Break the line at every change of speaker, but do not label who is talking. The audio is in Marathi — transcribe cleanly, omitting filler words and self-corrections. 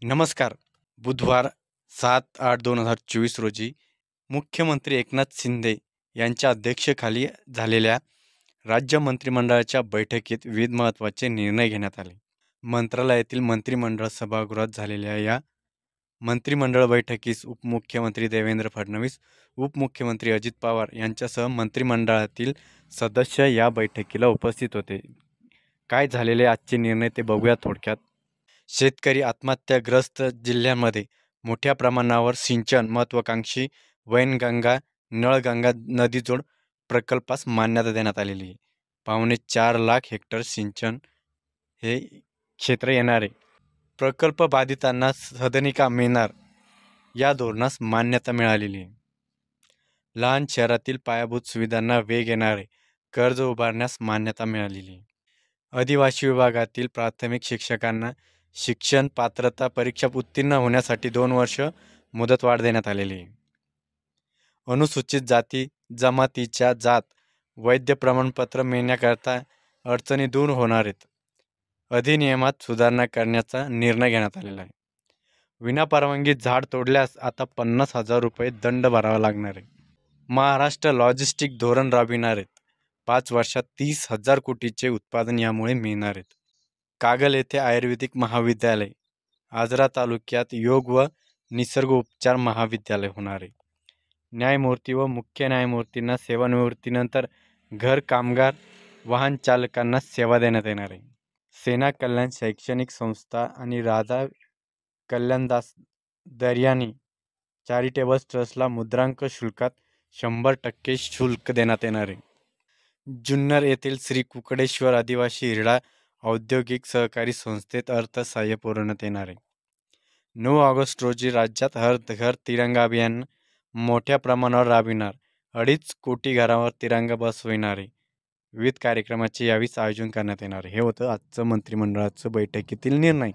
नमस्कार. बुधवार 7/8/2024 रोजी मुख्यमंत्री एकनाथ शिंदे यांच्या अध्यक्षतेखाली झालेल्या राज्य मंत्रिमंडळाच्या बैठकीत विविध महत्त्वाचे निर्णय घेण्यात आले. मंत्रालयातील मंत्रिमंडळ सभागृहात झालेल्या या मंत्रिमंडळ बैठकीस उपमुख्यमंत्री देवेंद्र फडणवीस, उपमुख्यमंत्री अजित पवार यांच्यासह मंत्रिमंडळातील सदस्य या बैठकीला उपस्थित होते. काय झालेले आजचे निर्णय ते बघूया थोडक्यात. शेतकरी आत्महत्याग्रस्त जिल्ह्यांमध्ये मोठ्या प्रमाणावर सिंचन महत्त्वाकांक्षी वैनगंगा नळगंगा नदीजोड प्रकल्पास मान्यता देण्यात आलेली आहे. 4.25 हेक्टर सिंचन हे क्षेत्र येणारे प्रकल्प बाधितांना सदनिका मिळणार या धोरणास मान्यता मिळालेली आहे. लहान शहरातील पायाभूत सुविधांना वेग येणारे कर्ज उभारण्यास मान्यता मिळालेली आहे. आदिवासी विभागातील प्राथमिक शिक्षकांना शिक्षण पात्रता परीक्षा उत्तीर्ण होण्यासाठी 2 वर्ष मुदतवाढ देण्यात आलेली आहे. अनुसूचित जाती जमातीच्या जात वैध प्रमाणपत्र मिळण्याकरता अडचणी दूर होणार आहेत. अधिनियमात सुधारणा करण्याचा निर्णय घेण्यात आलेला आहे. विनापरवानगी झाड तोडल्यास आता 50,000 रुपये दंड भरावा लागणार आहे. महाराष्ट्र लॉजिस्टिक धोरण राबविणार आहेत. 5 वर्षात 30,000 कोटीचे उत्पादन यामुळे मिळणार आहेत. कागल येथे आयुर्वेदिक महाविद्यालय, आजरा तालुक्यात योग व निसर्ग उपचार महाविद्यालय होणार आहे. न्यायमूर्ती व मुख्य न्यायमूर्तींना सेवानिवृत्तीनंतर घर कामगार वाहन चालकांना सेवा देण्यात येणार आहे. सेना कल्याण शैक्षणिक संस्था आणि राधा कल्याणदास दर्यानी चॅरिटेबल ट्रस्टला मुद्रांक शुल्कात 100% शुल्क देण्यात येणार आहे. जुन्नर येथील श्री कुकडेश्वर आदिवासी हिरडा औद्योगिक सहकारी संस्थेत अर्थसहाय्य पुरवण्यात येणार आहे. 9 ऑगस्ट रोजी राज्यात हर घर तिरंगा अभियान मोठ्या प्रमाणावर राबविणार. 2.5 कोटी घरावर तिरंगा बसविणार आहे. विविध कार्यक्रमाचे यावेळी आयोजन करण्यात येणार आहे. हे होतं आजचं मंत्रिमंडळाचं बैठकीतील निर्णय.